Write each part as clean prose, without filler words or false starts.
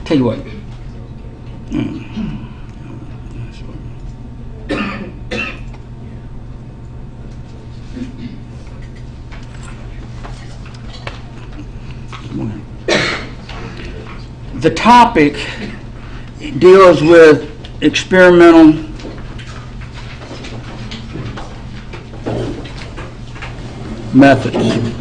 Tell you what. The topic deals with experimental methods.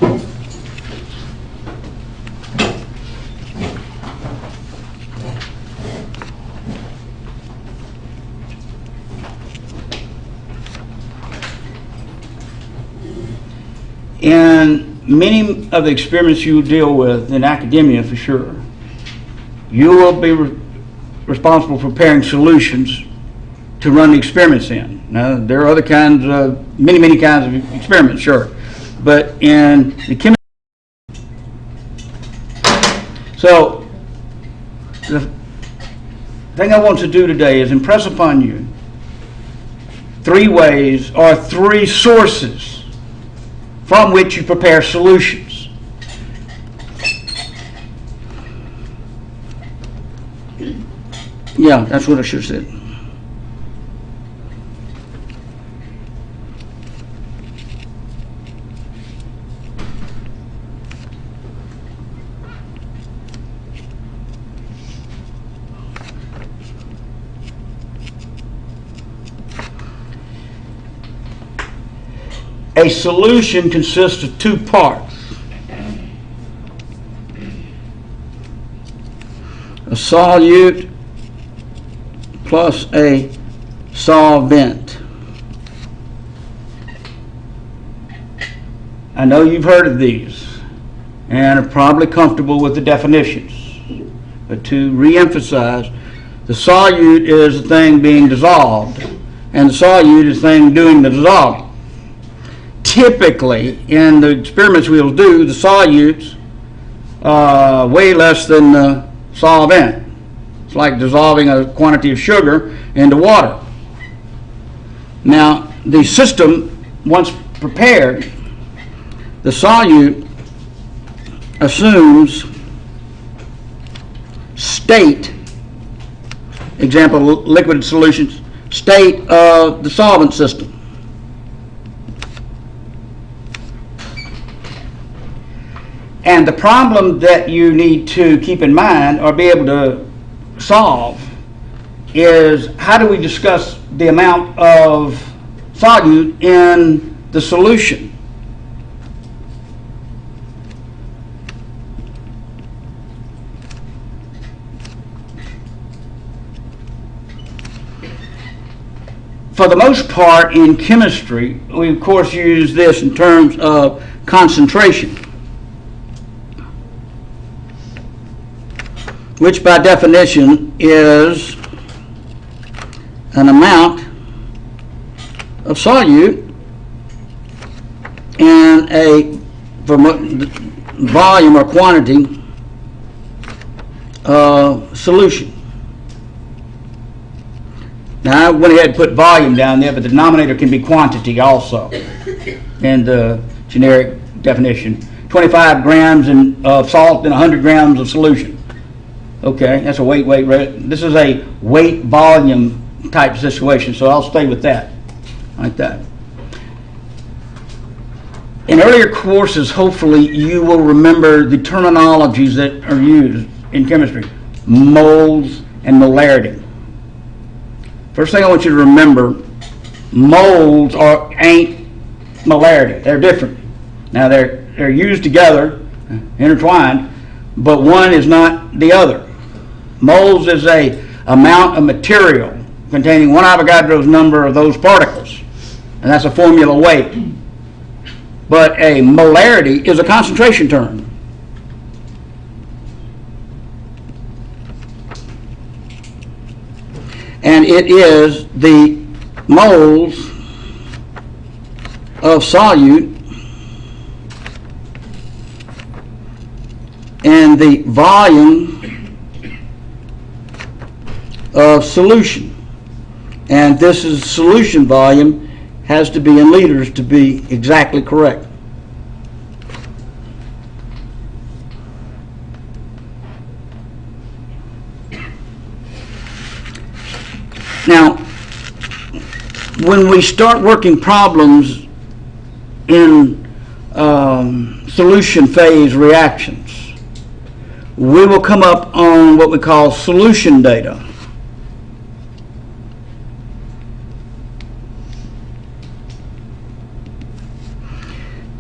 In many of the experiments you deal with in academia, for sure, you will be responsible for preparing solutions to run the experiments in. Now, there are other kinds of, many kinds of experiments, sure, but in the chemistry. So, the thing I want to do today is impress upon you 3 ways or 3 sources from which you prepare solutions. Yeah, that's what I should have said. A solution consists of 2 parts. A solute plus a solvent. I know you've heard of these and are probably comfortable with the definitions. But to re-emphasize, the solute is the thing being dissolved and the solute is the thing doing the dissolving. Typically, in the experiments we'll do, the solutes weigh less than the solvent. It's like dissolving a quantity of sugar into water. Now, the system, once prepared, the solute assumes state, example, liquid solutions, state of the solvent system. And the problem that you need to keep in mind or be able to solve is how do we discuss the amount of solute in the solution? For the most part in chemistry, we of course use this in terms of concentration, which by definition is an amount of solute in a volume or quantity of solution. Now I went ahead and put volume down there, but the denominator can be quantity also in the generic definition. 25 grams of salt and 100 grams of solution. Okay, that's a weight. This is a weight volume type situation, so I'll stay with that, like that. In earlier courses, hopefully, you will remember the terminologies that are used in chemistry: moles and molarity. First thing I want you to remember, moles ain't molarity. They're different. Now they're used together, intertwined, but one is not the other. Moles is a amount of material containing 1 Avogadro's number of those particles, and that's a formula weight. But a molarity is a concentration term. And it is the moles of solute and the volume of solution. And this is solution volume has to be in liters to be exactly correct. Now, when we start working problems in solution phase reactions, we will come up on what we call solution data.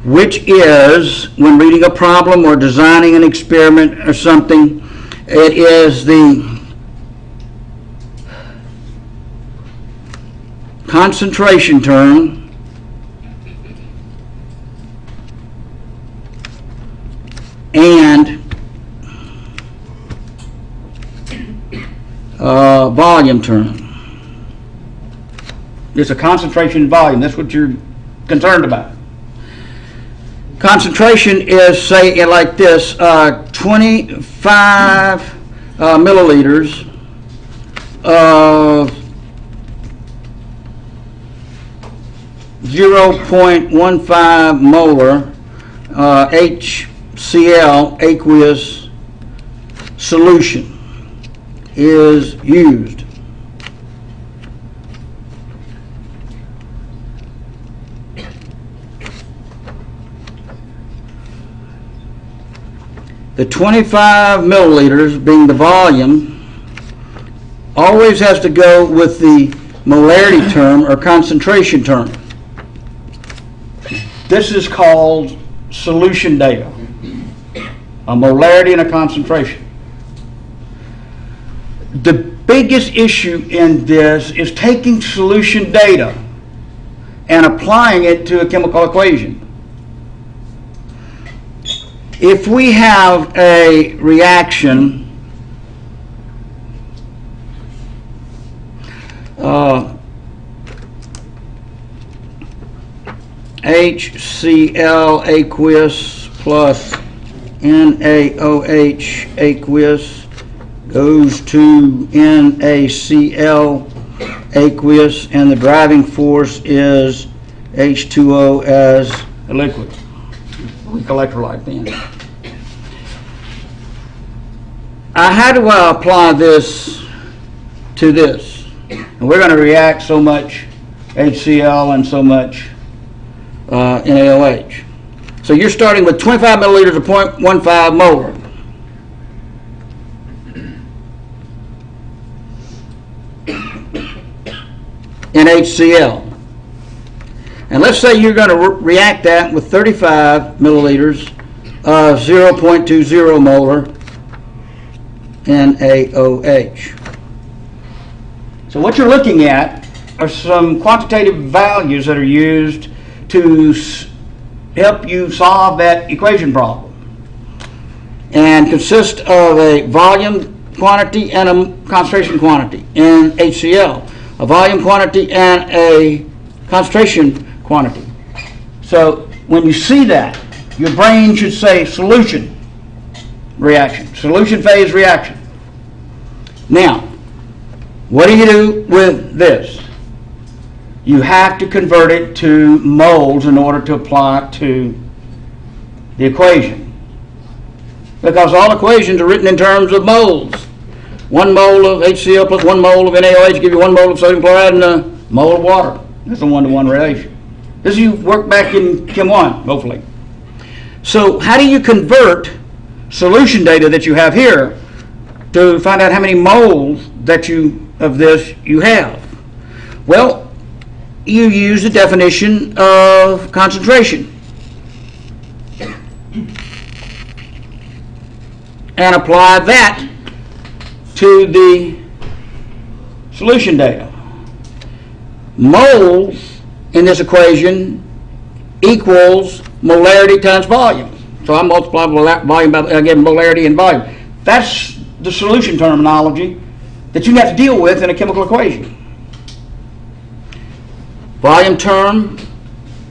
Which is, when reading a problem or designing an experiment or something, it is the concentration term and volume term. It's a concentration and volume. That's what you're concerned about. Concentration is, say, like this, 25 milliliters of 0.15 molar HCl aqueous solution is used. The 25 milliliters, being the volume, always has to go with the molarity term or concentration term. This is called solution data, a molarity and a concentration. The biggest issue in this is taking solution data and applying it to a chemical equation. If we have a reaction HCl aqueous plus NaOH aqueous goes to NaCl aqueous, and the driving force is H2O as a liquid. Weak electrolyte then. How do I apply this to this? And we're going to react so much HCl and so much NaOH. So you're starting with 25 milliliters of 0.15 molar. NaHCl. And let's say you're going to react that with 35 milliliters of 0.20 molar NaOH. So what you're looking at are some quantitative values that are used to help you solve that equation problem, and consist of a volume quantity and a concentration quantity in HCl, a volume quantity and a concentration quantity. So when you see that, your brain should say solution reaction, solution phase reaction. Now, what do you do with this? You have to convert it to moles in order to apply it to the equation, because all equations are written in terms of moles. 1 mole of HCl plus 1 mole of NaOH give you 1 mole of sodium chloride and a mole of water. That's a 1-to-1 relation. This you work back in Chem 1, hopefully. So how do you convert solution data that you have here to find out how many moles that of this you have? Well, you use the definition of concentration and apply that to the solution data. Moles in this equation equals molarity times volume. So I multiply volume by, I get molarity and volume. That's the solution terminology that you have to deal with in a chemical equation. Volume term.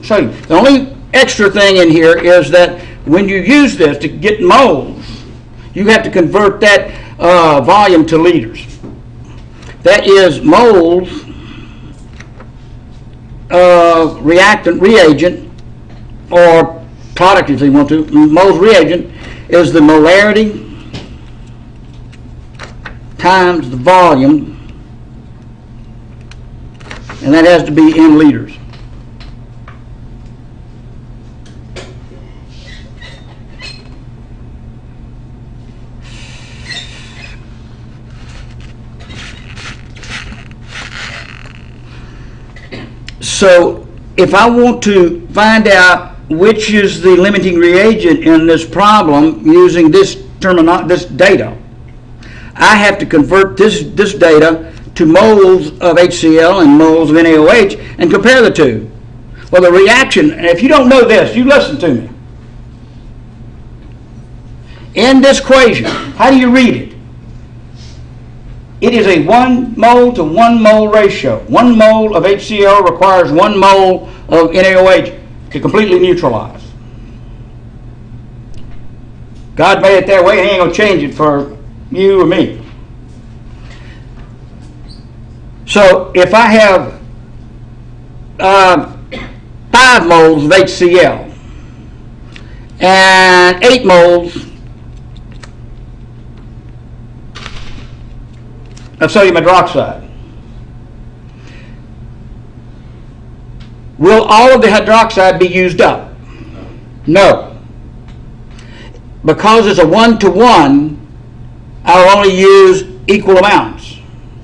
So the only extra thing in here is that when you use this to get moles, you have to convert that volume to liters. That is moles of reagent, or product if you want to. Moles reagent is the molarity times the volume and that has to be in liters. So if I want to find out which is the limiting reagent in this problem using this data, I have to convert this data to moles of HCl and moles of NaOH and compare the two. Well, the reaction, and if you don't know this, you listen to me. In this equation, how do you read it? It is a 1 mole to 1 mole ratio. 1 mole of HCl requires 1 mole of NaOH to completely neutralize. God made it that way, and He ain't going to change it for you or me. So if I have 5 moles of HCl and 8 moles of sodium hydroxide, will all of the hydroxide be used up? No. Because it's a 1-to-1, I'll only use equal amounts.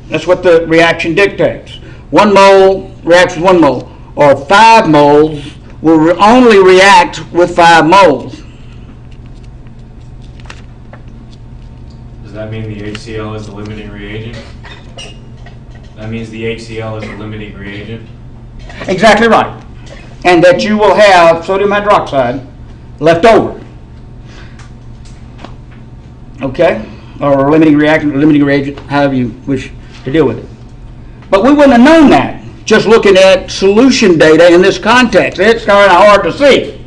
That's what the reaction dictates. 1 mole reacts with 1 mole, or 5 moles will only react with 5 moles. Does that mean the HCl is the limiting reagent? That means the HCl is the limiting reagent? Exactly right. And that you will have sodium hydroxide left over. Okay? Or limiting reactant, or limiting reagent, however you wish to deal with it. But we wouldn't have known that just looking at solution data in this context. It's kind of hard to see.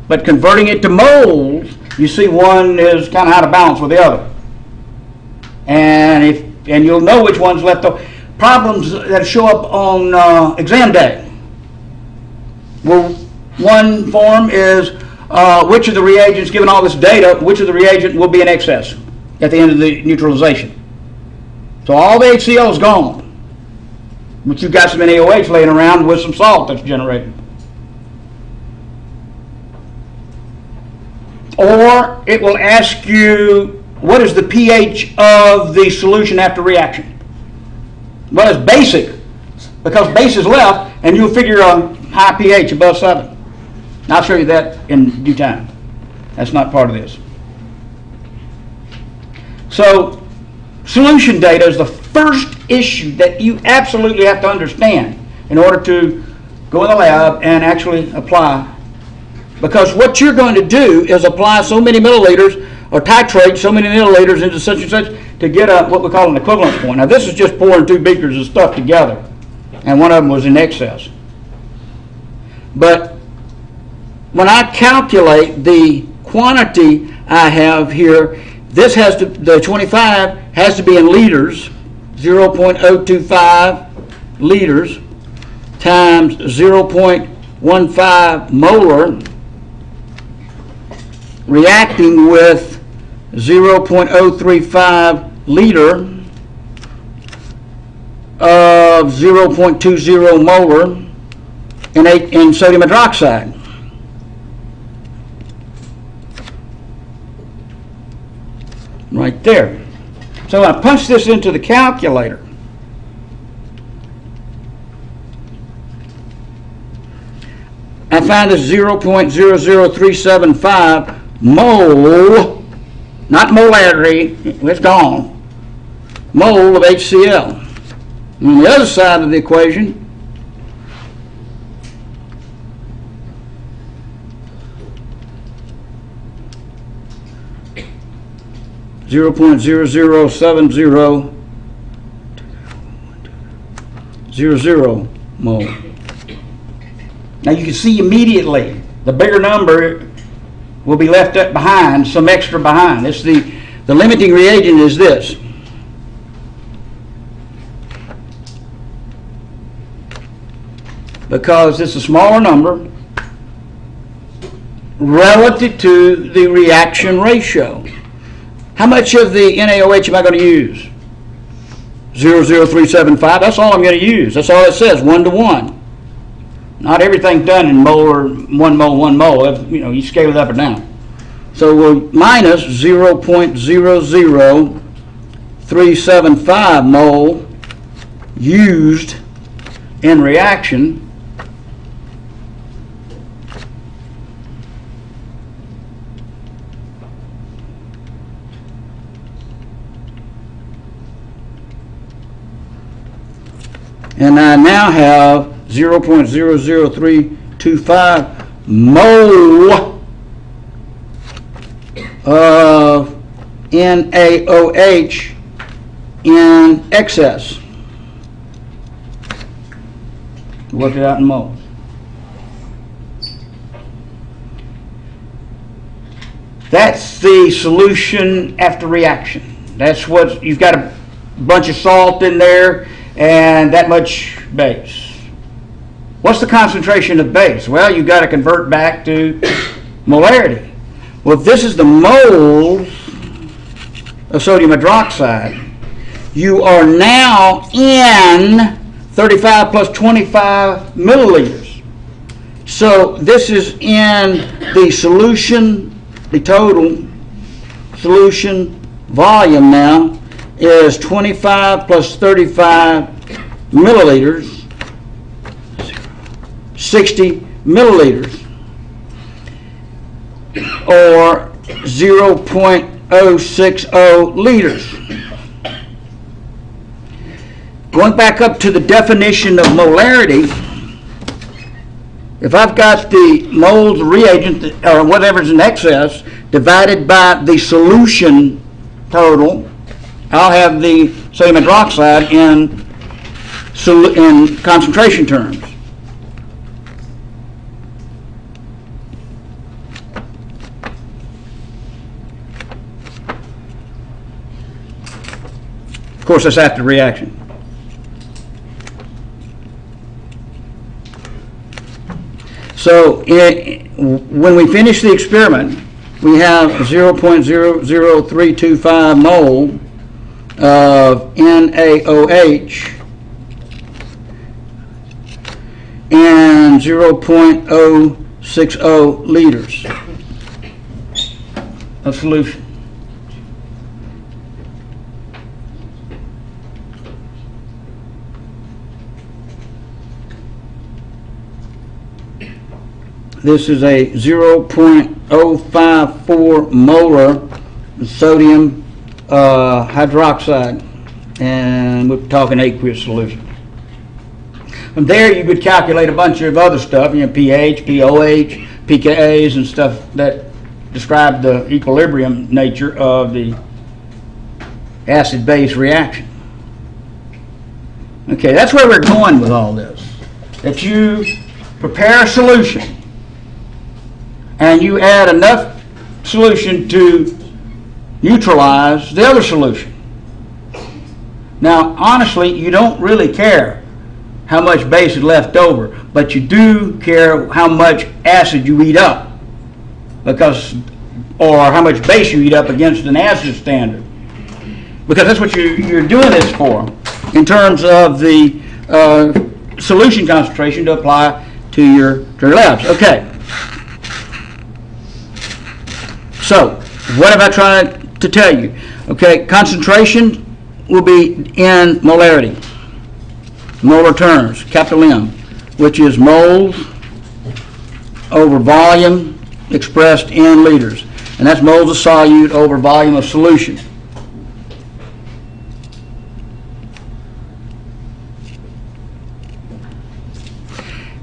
But converting it to moles, you see one is kind of out of balance with the other. And you'll know which one's left over. Problems that show up on exam day. Well, one form is which of the reagents, given all this data, which of the reagent will be in excess at the end of the neutralization. So all the HCl is gone, but you've got some NaOH laying around with some salt that's generated. Or it will ask you, what is the pH of the solution after reaction? Well, it's basic, because base is left, and you'll figure a high pH above 7. I'll show you that in due time. That's not part of this. So, solution data is the first issue that you absolutely have to understand in order to go in the lab and actually apply. Because what you're going to do is apply so many milliliters, or titrate so many milliliters into such and such to get a what we call an equivalence point. Now this is just pouring 2 beakers of stuff together, and one of them was in excess. But when I calculate the quantity I have here, this has to, the 25 has to be in liters, 0.025 liters times 0.15 molar, reacting with 0.035 liter of 0.20 molar in sodium hydroxide. Right there. So I punch this into the calculator. I find this 0.00375 mole, not molarity, it's gone, mole of HCl. On the other side of the equation, .007000 mole. Now you can see immediately the bigger number will be left up behind, some extra behind. It's the limiting reagent is this. Because it's a smaller number relative to the reaction ratio. How much of the NaOH am I going to use? 0.00375. That's all I'm going to use. That's all it says, 1 to 1. Not everything done in molar, 1 mole, 1 mole. You know, you scale it up or down. So we'll minus 0.00375 mole used in reaction and I now have 0.00325 mole of NaOH in excess. Work it out in moles. That's the solution after reaction. That's what you've got, a bunch of salt in there and that much base. What's the concentration of base? Well, you've got to convert back to molarity. Well, if this is the moles of sodium hydroxide, you are now in 35 plus 25 milliliters. So this is in the solution, the total solution volume now is 25 plus 35 milliliters, 60 milliliters, or 0.060 liters. Going back up to the definition of molarity, if I've got the moles of reagent, or whatever's in excess, divided by the solution total, I'll have the sodium hydroxide in concentration terms. Of course, that's after reaction. So when we finish the experiment, we have 0.00325 mole of NaOH and 0.060 liters of solution. This is a 0.054 molar sodium hydroxide, and we're talking aqueous solution. From there, you could calculate a bunch of other stuff, you know, pH, pOH, pKa's, and stuff that describe the equilibrium nature of the acid-base reaction. Okay, that's where we're going with all this. That you prepare a solution, and you add enough solution to neutralize the other solution. Now, honestly, you don't really care how much base is left over, but you do care how much acid you eat up, because, or how much base you eat up against an acid standard, because that's what you're doing this for, in terms of the solution concentration to apply to your labs. Okay. So, what am I trying to tell you? Okay, concentration will be in molarity, molar terms, capital M, which is moles over volume expressed in liters. And that's moles of solute over volume of solution.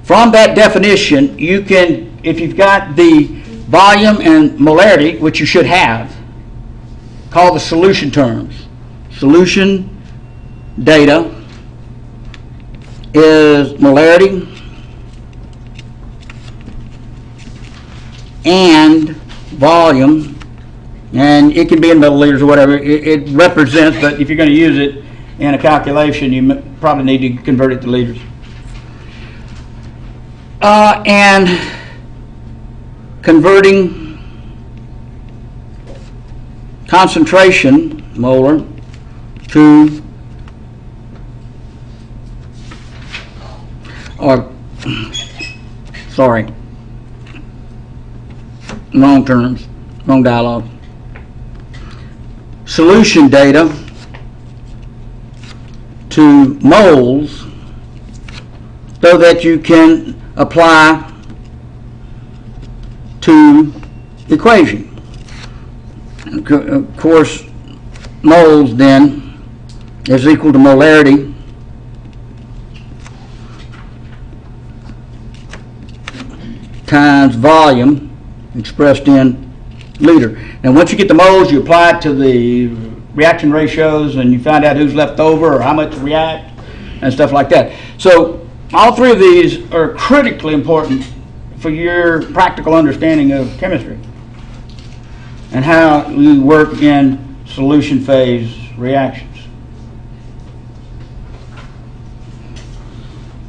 From that definition, you can, if you've got the volume and molarity, which you should have, call the solution terms. Solution data is molarity and volume, and it can be in milliliters or whatever. It represents, but if you're going to use it in a calculation, you probably need to convert it to liters. And converting concentration, molar, to or, sorry, wrong terms, wrong dialogue. Solution data to moles so that you can apply to equation. Of course, moles then is equal to molarity times volume expressed in liter. And once you get the moles, you apply it to the reaction ratios and you find out who's left over or how much react and stuff like that. So all three of these are critically important for your practical understanding of chemistry and how you work in solution phase reactions.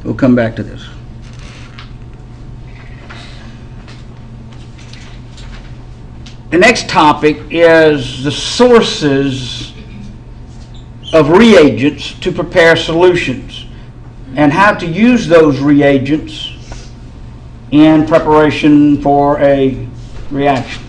We'll come back to this. The next topic is the sources of reagents to prepare solutions and how to use those reagents in preparation for a reaction.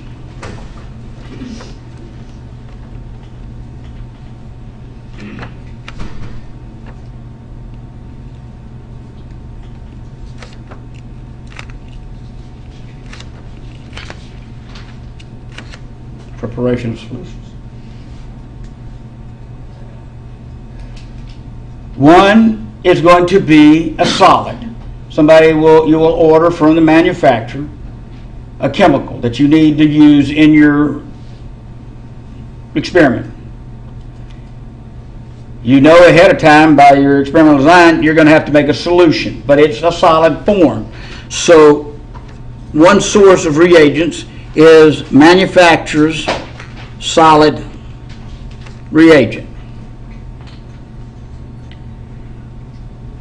Preparation of solutions. One is going to be a solid. You will order from the manufacturer a chemical that you need to use in your experiment. You know ahead of time by your experimental design you're going to have to make a solution, but it's a solid form. So one source of reagents is manufacturer's solid reagent.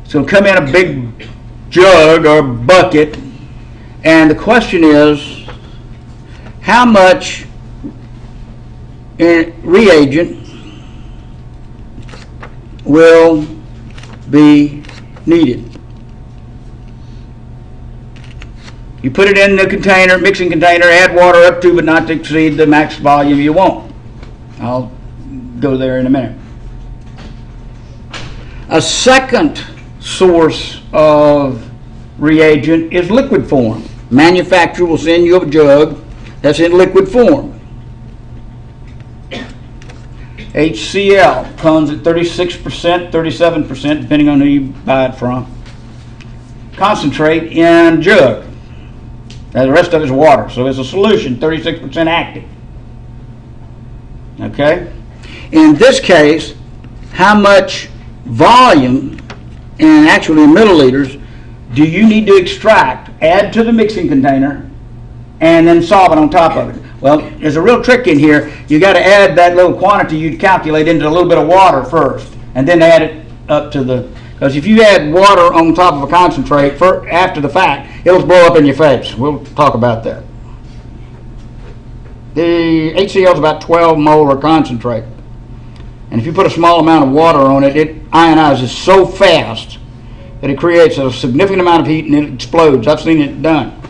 It's going to come in a big jug or bucket, and the question is how much reagent will be needed. You put it in the container, mixing container, add water up to but not to exceed the max volume you want. I'll go there in a minute. A second source of reagent is liquid form. Manufacturer will send you a jug that's in liquid form. HCl comes at 36%, 37%, depending on who you buy it from. Concentrate in jug. Now the rest of it is water, so it's a solution, 36% active. Okay? In this case, how much volume, and actually in milliliters, do you need to extract, add to the mixing container, and then solvent on top of it? Well, there's a real trick in here. You got to add that little quantity you'd calculate into a little bit of water first, and then add it up to the, because if you add water on top of a concentrate after the fact, it'll blow up in your face. We'll talk about that. The HCl is about 12 molar concentrate. And if you put a small amount of water on it, it ionizes so fast that it creates a significant amount of heat and it explodes. I've seen it done.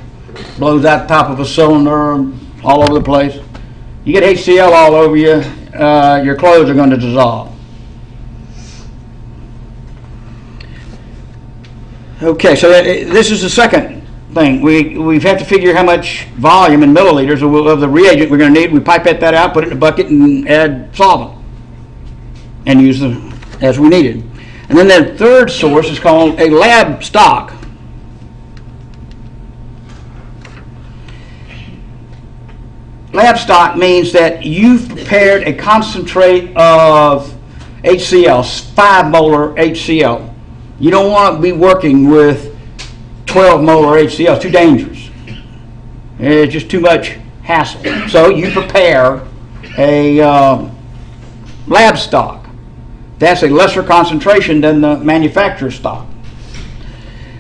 Blows out the top of a cylinder all over the place. You get HCl all over you, your clothes are going to dissolve. Okay, so this is the second thing. We have to figure how much volume in milliliters of the reagent we're going to need. We pipette that out, put it in a bucket, and add solvent, and use them as we need it. And then the third source is called a lab stock. Lab stock means that you've prepared a concentrate of HCl, 5 molar HCl. You don't want to be working with 12 molar HCl. It's too dangerous. It's just too much hassle. So you prepare a lab stock. That's a lesser concentration than the manufacturer's stock.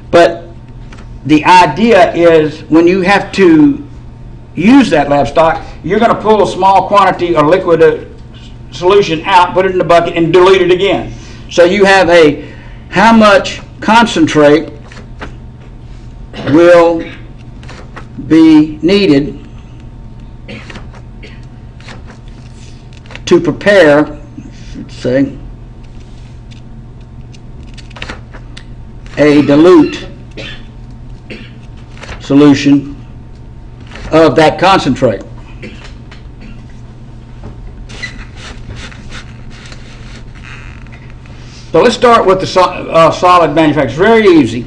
But the idea is when you have to use that lab stock, you're going to pull a small quantity of liquid solution out, put it in the bucket, and dilute it again. So you have how much concentrate will be needed to prepare, let's say, a dilute solution of that concentrate. So let's start with the solid manufacturer. It's very easy.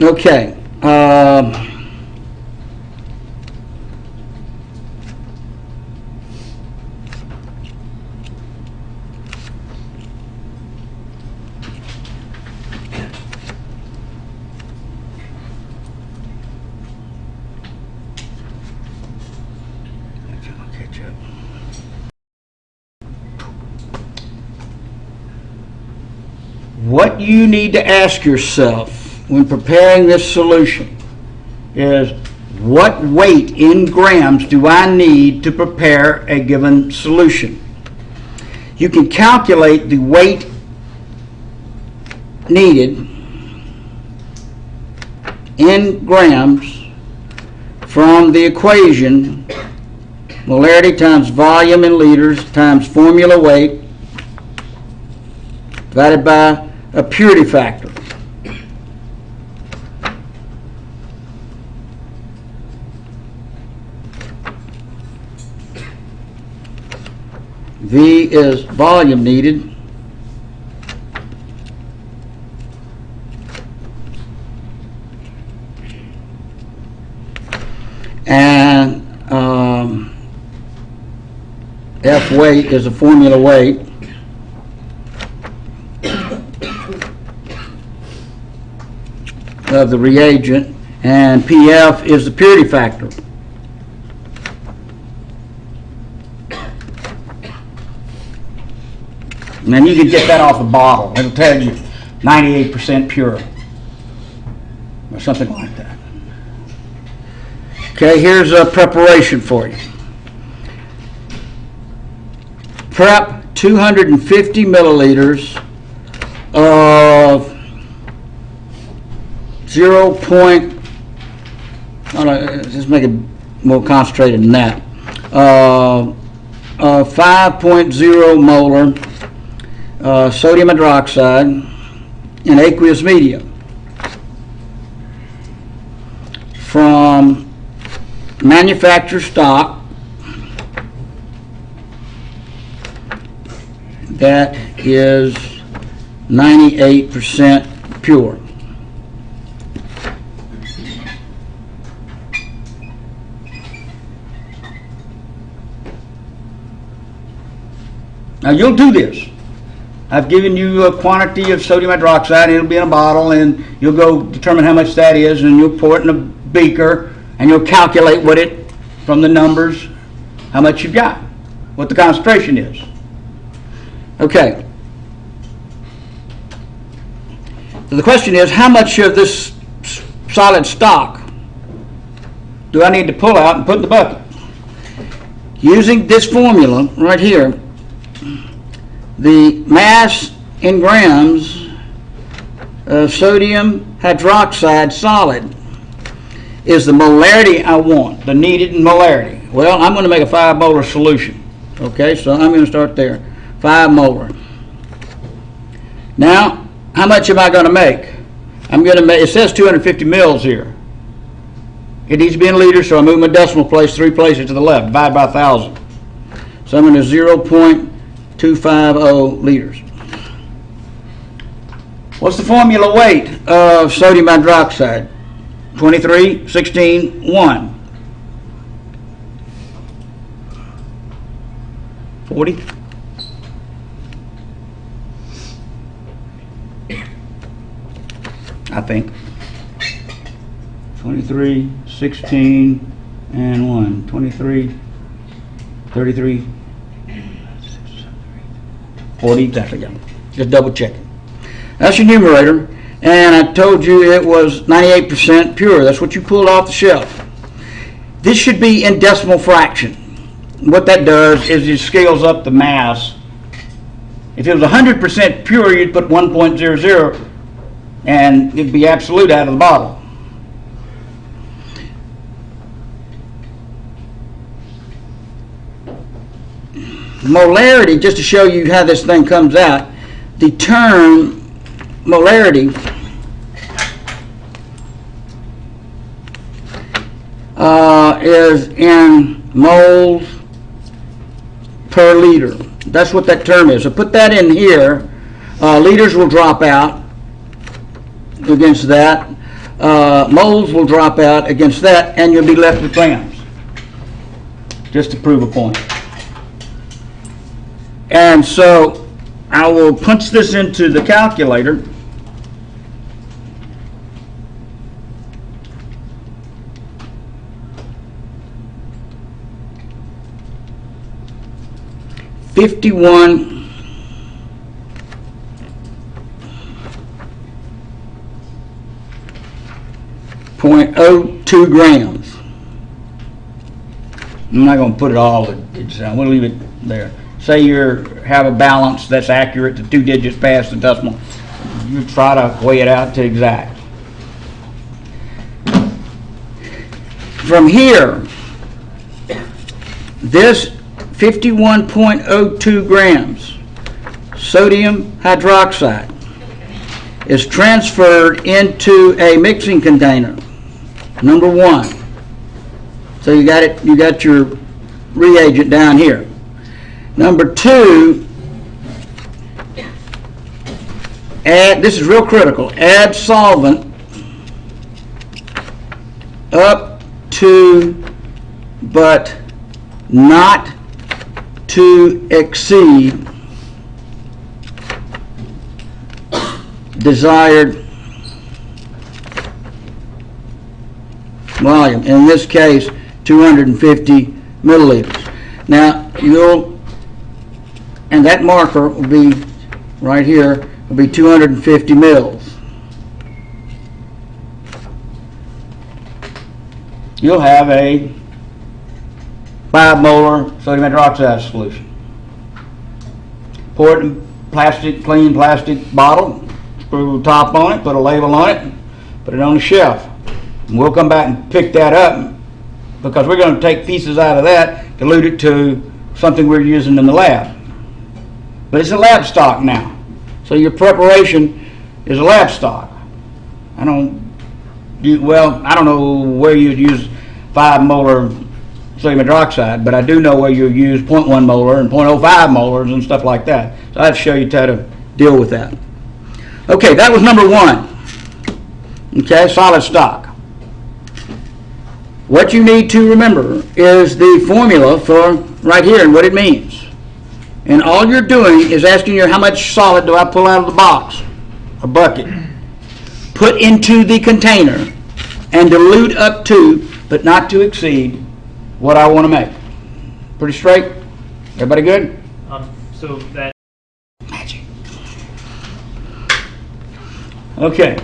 Okay. What you need to ask yourself when preparing this solution is, what weight in grams do I need to prepare a given solution? You can calculate the weight needed in grams from the equation molarity times volume in liters times formula weight divided by a purity factor. V is volume needed. And F weight is a formula weight. Of the reagent, and PF is the purity factor. And then you can get that off the bottle. It'll tell you 98% pure or something like that. Okay, here's a preparation for you. Prep 250 milliliters of let's make it more concentrated than that. 5.0 molar sodium hydroxide in aqueous media from manufacturer stock that is 98% pure. Now you'll do this. I've given you a quantity of sodium hydroxide, and it'll be in a bottle, and you'll go determine how much that is, and you'll pour it in a beaker, and you'll calculate what it, from the numbers, how much you've got, what the concentration is. Okay. So the question is, how much of this solid stock do I need to pull out and put in the bucket? Using this formula right here, the mass in grams of sodium hydroxide solid is the molarity I want, the needed molarity. Well, I'm going to make a 5 molar solution. Okay, so I'm going to start there. 5 molar. Now, how much am I going to make? I'm going to make, it says 250 mils here. It needs to be in liters, so I move my decimal place 3 places to the left, divide by 1,000. So I'm going to 0.250 liters. What's the formula weight of sodium hydroxide? 23, 16, 1. 40? I think. 23, 16, and 1. 23, 33, 40, exactly, yeah. Just double checking. That's your numerator, and I told you it was 98% pure. That's what you pulled off the shelf. This should be in decimal fraction. What that does is it scales up the mass. If it was 100% pure, you'd put 1.00, and it'd be absolute out of the bottle. Molarity, just to show you how this thing comes out, the term molarity is in moles per liter. That's what that term is. So put that in here. Liters will drop out against that. Moles will drop out against that, and you'll be left with grams. Just to prove a point. And so I will punch this into the calculator. .51 .02 grams. I'm not going to put it all. We'll leave it there. Say you have a balance that's accurate to 2 digits past the decimal. You try to weigh it out to exact. From here, this 51.02 grams sodium hydroxide is transferred into a mixing container, number 1. So you got it. You got your reagent down here. Number 2, add. This is real critical. Add solvent up to, but not to exceed desired volume. In this case, 250 milliliters. Now and that marker will be right here, will be 250 mils. You'll have a 5 molar sodium hydroxide solution. Pour it in clean plastic bottle, screw the top on it, put a label on it, put it on the shelf. And we'll come back and pick that up because we're going to take pieces out of that, dilute it to something we're using in the lab. But it's a lab stock now. So your preparation is a lab stock. I don't know where you'd use 5 molar sodium hydroxide, but I do know where you'll use 0.1 molar and 0.05 molars and stuff like that. So I have to show you how to deal with that. Okay, that was number 1. Okay, solid stock. What you need to remember is the formula for right here and what it means. And all you're doing is asking you, how much solid do I pull out of the box, a bucket, put into the container, and dilute up to, but not to exceed, what I want to make. Pretty straight? Everybody good? So that. Magic. Okay.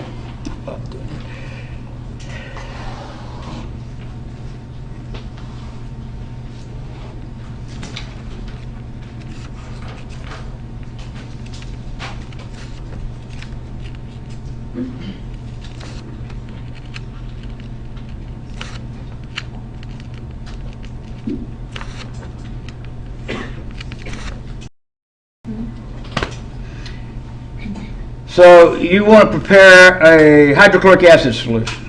So you want to prepare a hydrochloric acid solution.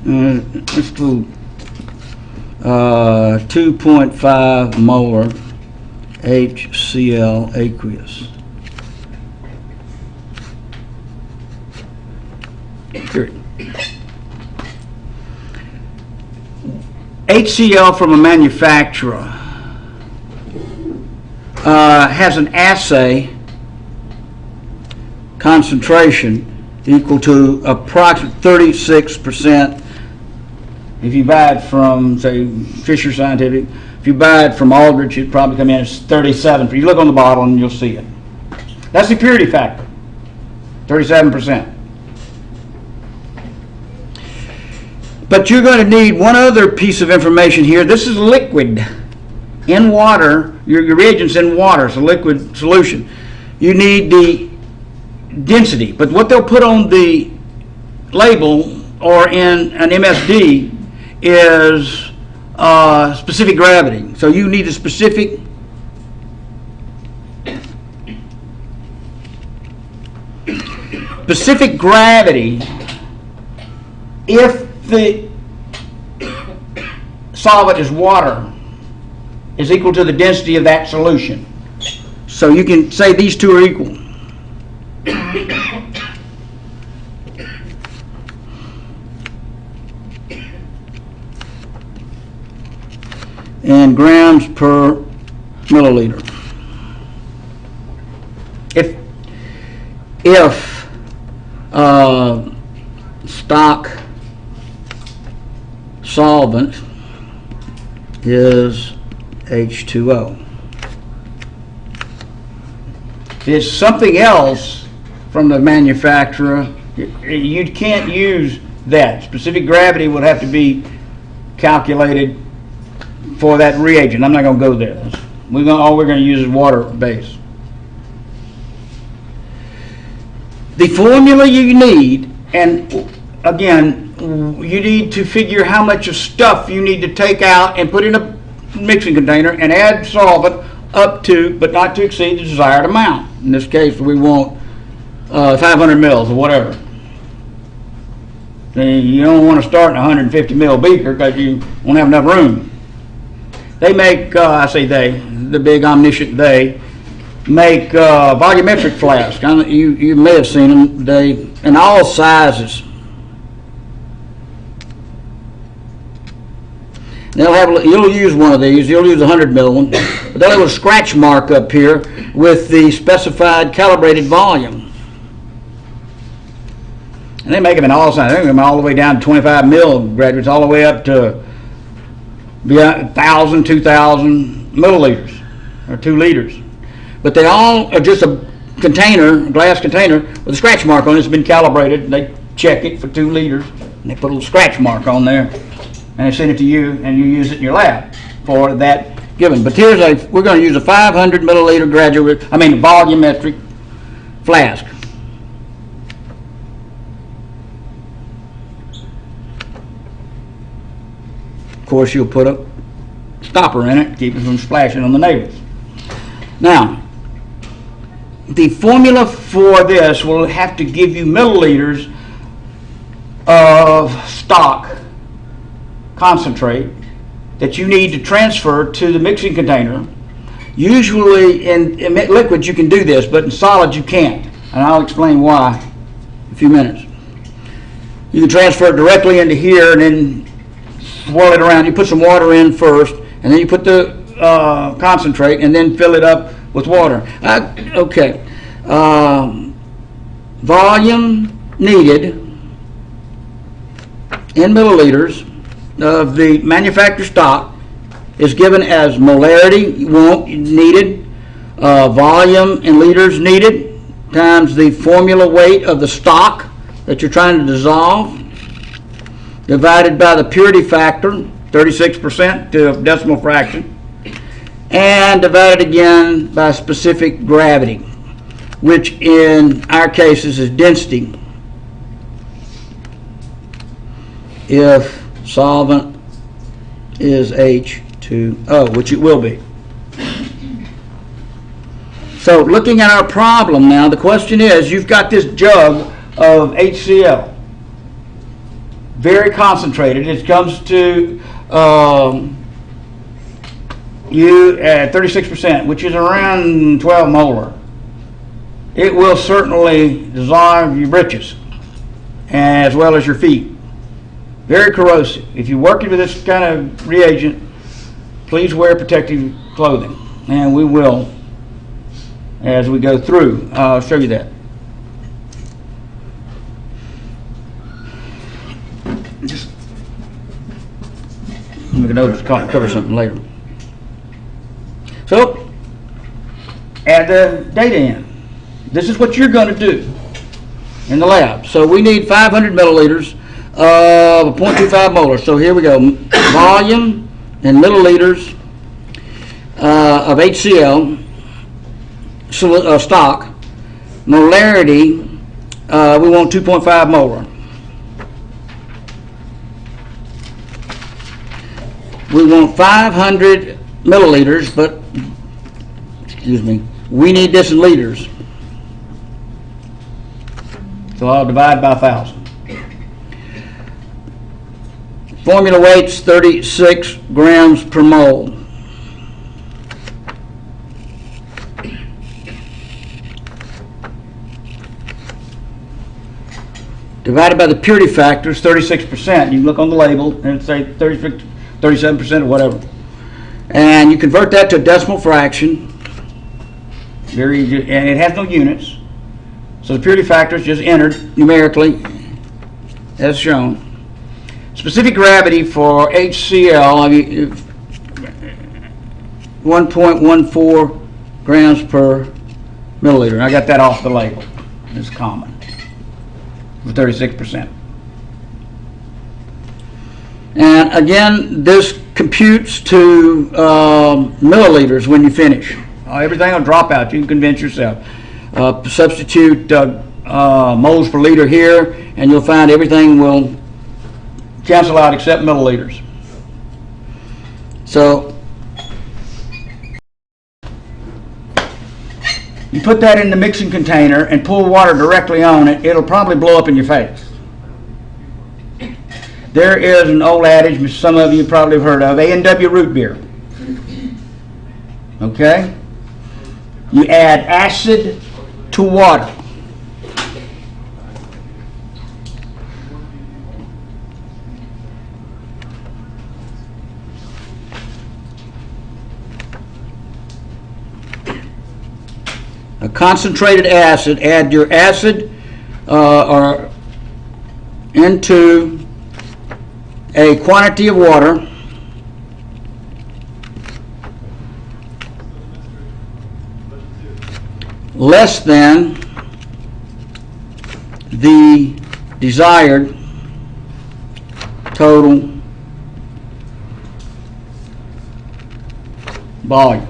Let's do 2.5 molar HCl aqueous. Period. HCl from a manufacturer has an assay concentration equal to approximately 36%. If you buy it from, say, Fisher Scientific, if you buy it from Aldrich, it'd probably come in as 37%. You look on the bottle and you'll see it. That's the purity factor, 37%. But you're going to need one other piece of information here. This is liquid in water. Your reagent's in water. It's a liquid solution. You need the density. But what they'll put on the label or in an MSD is specific gravity. So you need a specific gravity if the solvent is water is equal to the density of that solution. So you can say these two are equal. And grams per milliliter. If stock solvent is H2O. If it's something else from the manufacturer, you can't use that. Specific gravity would have to be calculated for that reagent. I'm not going to go there. All we're going to use is water base. The formula you need, and again, you need to figure how much of stuff you need to take out and put in a mixing container and add solvent up to, but not to exceed the desired amount. In this case, we want 500 mils or whatever. So you don't want to start in a 150 mil beaker because you won't have enough room. They make, I say they, the big omniscient they, make volumetric flasks. You may have seen them. They in all sizes. You'll use one of these. You'll use a 100 mil one, but they'll have a scratch mark up here with the specified calibrated volume. And they make them in all sizes. They make them all the way down to 25 mil graduates, all the way up to 1,000, 2,000 milliliters or 2 liters. But they all are just a container, a glass container with a scratch mark on it. It's been calibrated. They check it for 2 liters, and they put a little scratch mark on there, and they send it to you, and you use it in your lab for that given. But we're going to use a 500 milliliter volumetric flask. Of course, you'll put a stopper in it to keep it from splashing on the neighbors. Now, the formula for this will have to give you milliliters of stock concentrate that you need to transfer to the mixing container. Usually in liquids you can do this, but in solids you can't. And I'll explain why in a few minutes. You can transfer it directly into here and then swirl it around. You put some water in first, and then you put the concentrate and then fill it up with water. Okay. Volume needed in milliliters of the manufacturer stock is given as molarity needed, volume in liters needed, times the formula weight of the stock that you're trying to dissolve, divided by the purity factor, 36% to a decimal fraction, and divided again by specific gravity, which in our cases is density. If solvent is H2O, which it will be. So looking at our problem now, the question is, you've got this jug of HCl, very concentrated. It comes to you at 36%, which is around 12 molar. It will certainly dissolve your britches as well as your feet. Very corrosive. If you're working with this kind of reagent, please wear protective clothing, and we will as we go through. I'll show you that. Just we can cover something later. So, add the data in. This is what you're going to do in the lab. So we need 500 milliliters of 0.25 molar. So here we go. Volume in milliliters of HCl stock. Molarity, we want 2.5 molar. We want 500 milliliters, but, excuse me, we need this in liters. So I'll divide by 1,000. Formula weight's 36 grams per mole. Divided by the purity factor is 36%. You can look on the label and say 36, 37% or whatever. And you convert that to a decimal fraction. Very easy, and it has no units. So the purity factor is just entered numerically as shown. Specific gravity for HCl, 1.14 grams per milliliter. And I got that off the label. It's common. For 36%. And again, this computes to milliliters when you finish. Everything will drop out. You can convince yourself. Substitute moles per liter here, and you'll find everything will cancel out except milliliters. So you put that in the mixing container and pour water directly on it, it'll probably blow up in your face. There is an old adage, which some of you probably have heard of, A&W root beer. Okay? You add acid to water. A concentrated acid, add your acid or into a quantity of water less than the desired total volume.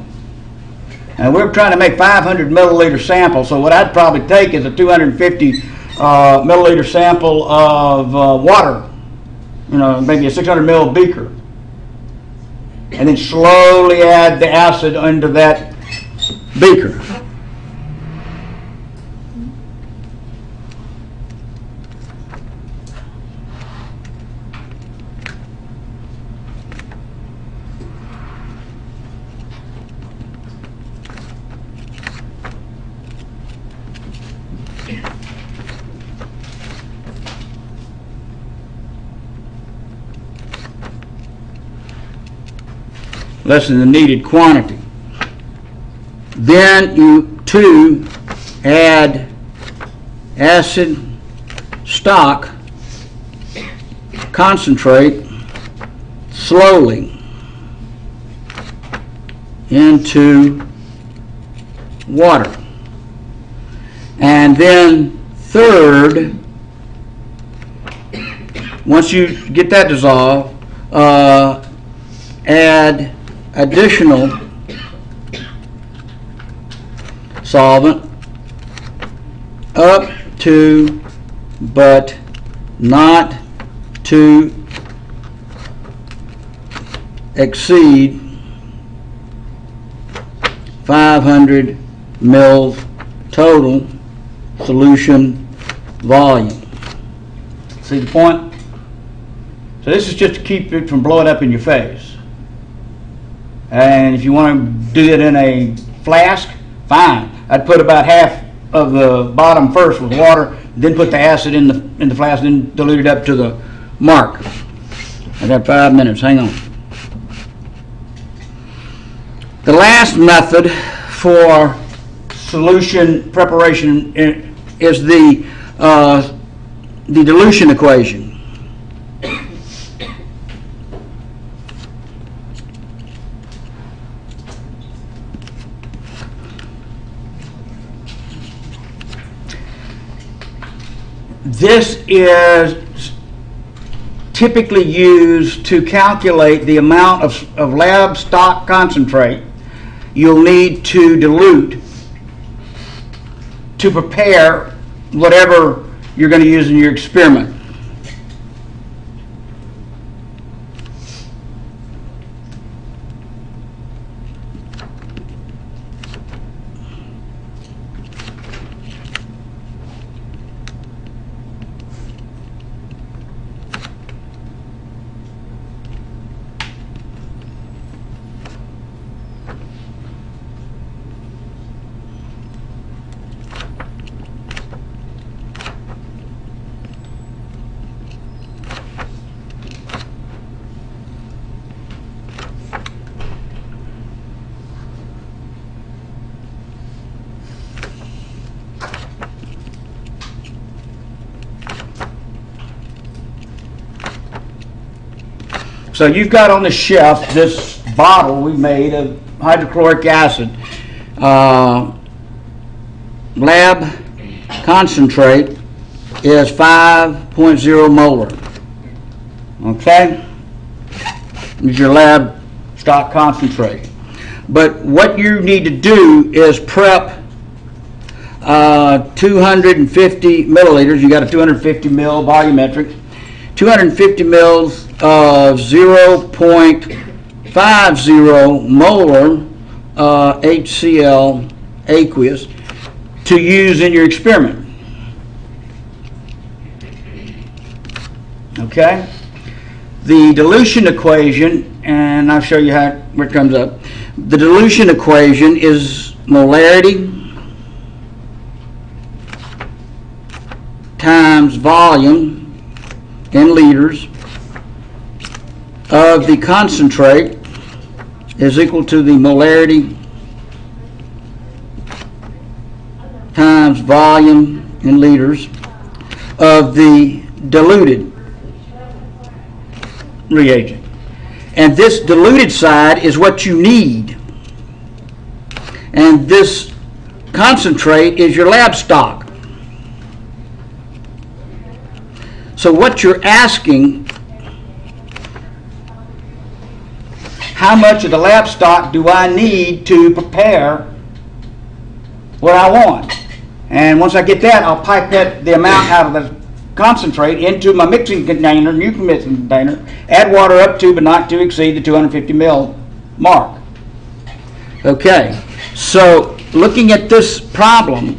And we're trying to make 500 milliliter sample, so what I'd probably take is a 250 milliliter sample of water, maybe a 600 ml beaker, and then slowly add the acid into that beaker. Less than the needed quantity. Then you too add acid stock concentrate slowly into water. And then third, once you get that dissolved, add additional solvent up to but not to exceed 500 mils total solution volume. See the point? So this is just to keep it from blowing up in your face. And if you want to do it in a flask, fine. I'd put about half of the bottom first with water, then put the acid in the flask, then dilute it up to the mark. I got 5 minutes. Hang on. The last method for solution preparation is the dilution equation. This is typically used to calculate the amount of lab stock concentrate you'll need to dilute to prepare whatever you're going to use in your experiment. So you've got on the shelf this bottle we made of hydrochloric acid. Lab concentrate is 5.0 molar. Okay? Is your lab stock concentrate. But what you need to do is prep 250 milliliters. You got a 250 mil volumetric. 250 mils of 0.50 molar HCl aqueous to use in your experiment. Okay? The dilution equation, and I'll show you where it comes up. The dilution equation is molarity times volume in liters of the concentrate is equal to the molarity times volume in liters of the diluted reagent. And this diluted side is what you need. And this concentrate is your lab stock. So what you're asking, how much of the lab stock do I need to prepare what I want? And once I get that, I'll pipette the amount out of the concentrate into my mixing container, new mixing container, add water up to but not to exceed the 250 mil mark. Okay, so looking at this problem,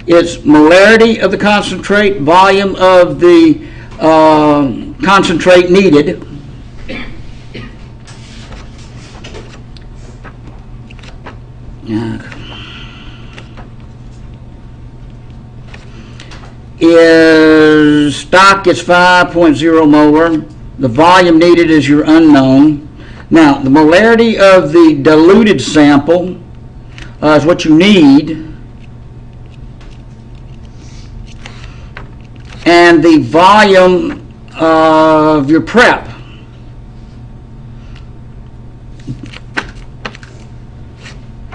it's molarity of the concentrate, volume of the concentrate needed, is stock is 5.0 molar. The volume needed is your unknown. Now, the molarity of the diluted sample is what you need. And the volume of your prep.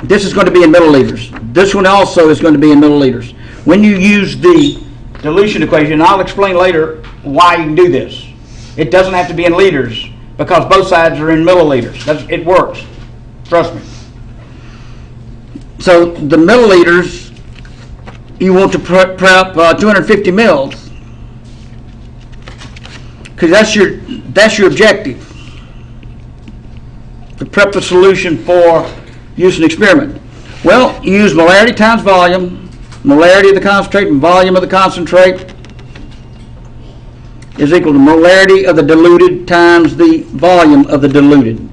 This is going to be in milliliters. This one also is going to be in milliliters. When you use the dilution equation, I'll explain later why you can do this. It doesn't have to be in liters because both sides are in milliliters. It works. Trust me. So the milliliters, you want to prep 250 mils. Because that's your objective, to prep the solution for use in experiment. Well, you use molarity times volume. Molarity of the concentrate and volume of the concentrate is equal to molarity of the diluted times the volume of the diluted.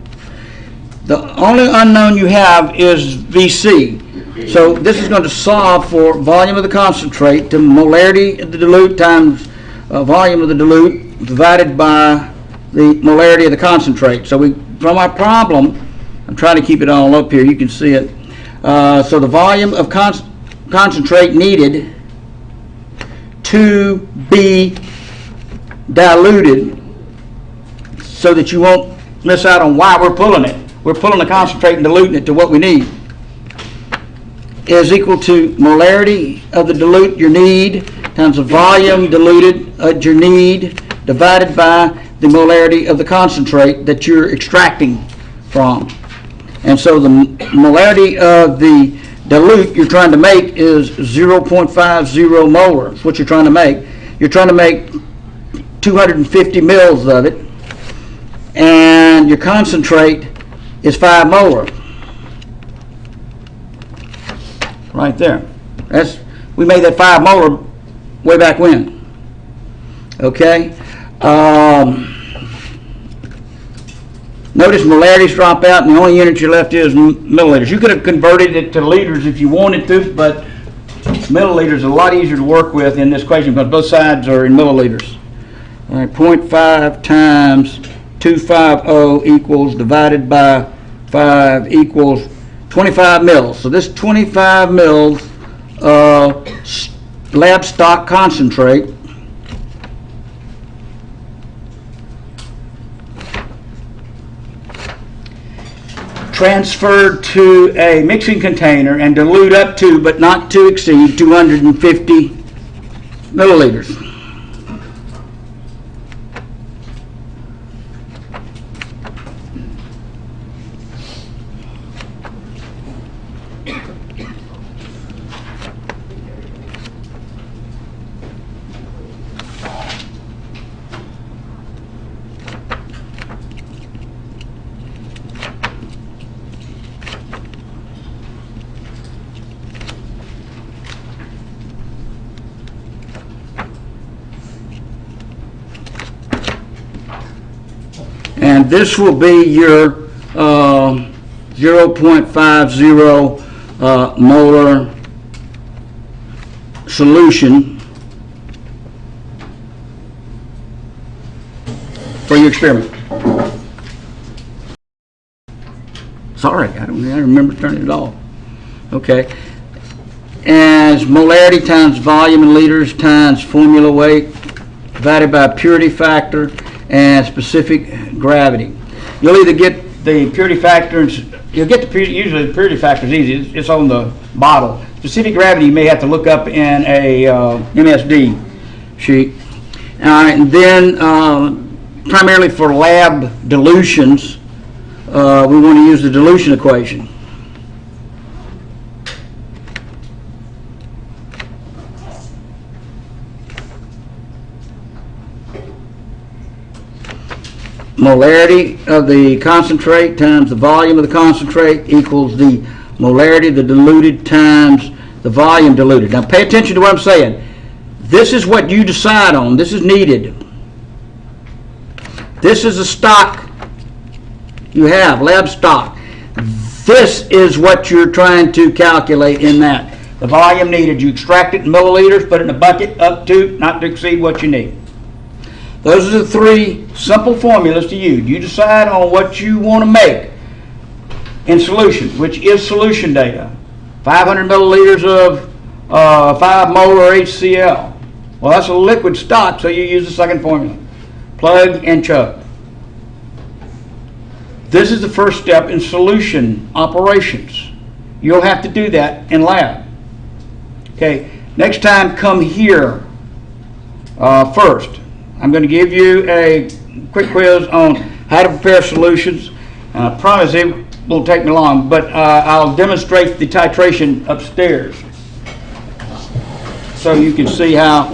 The only unknown you have is VC. So this is going to solve for volume of the concentrate to molarity of the dilute times volume of the dilute divided by the molarity of the concentrate. So from our problem, I'm trying to keep it all up here, you can see it. So the volume of concentrate needed to be diluted so that you won't miss out on why we're pulling it. We're pulling the concentrate and diluting it to what we need. Is equal to molarity of the dilute, your need, times the volume diluted at your need, divided by the molarity of the concentrate that you're extracting from. And so the molarity of the dilute you're trying to make is 0.50 molar. That's what you're trying to make. You're trying to make 250 mils of it, and your concentrate is 5 molar. Right there. We made that 5 molar way back when. Okay? Notice molarities drop out, and the only unit you're left is milliliters. You could have converted it to liters if you wanted to, but milliliters is a lot easier to work with in this equation because both sides are in milliliters. All right, 0.5 times 250 equals, divided by 5 equals 25 mils. So this 25 mils lab stock concentrate transferred to a mixing container and dilute up to, but not to exceed, 250 milliliters. And this will be your 0.50 molar solution for your experiment. Sorry, I remember turning it off. Okay. As molarity times volume in liters times formula weight divided by purity factor and specific gravity. You'll either get the purity factor, and you'll get the purity, usually the purity factor is easy, it's on the bottle. Specific gravity you may have to look up in a MSD sheet. All right, and then primarily for lab dilutions, we want to use the dilution equation. Molarity of the concentrate times the volume of the concentrate equals the molarity of the diluted times the volume diluted. Now pay attention to what I'm saying. This is what you decide on. This is needed. This is a stock you have, lab stock. This is what you're trying to calculate in that. The volume needed. You extract it in milliliters, put it in a bucket up to, not to exceed what you need. Those are the 3 simple formulas to use. You decide on what you want to make in solution, which is solution data. 500 milliliters of 5 molar HCl. Well, that's a liquid stock, so you use the second formula. Plug and chug. This is the first step in solution operations. You'll have to do that in lab. Okay, next time come here first. I'm going to give you a quick quiz on how to prepare solutions. I promise it won't take me long, but I'll demonstrate the titration upstairs so you can see how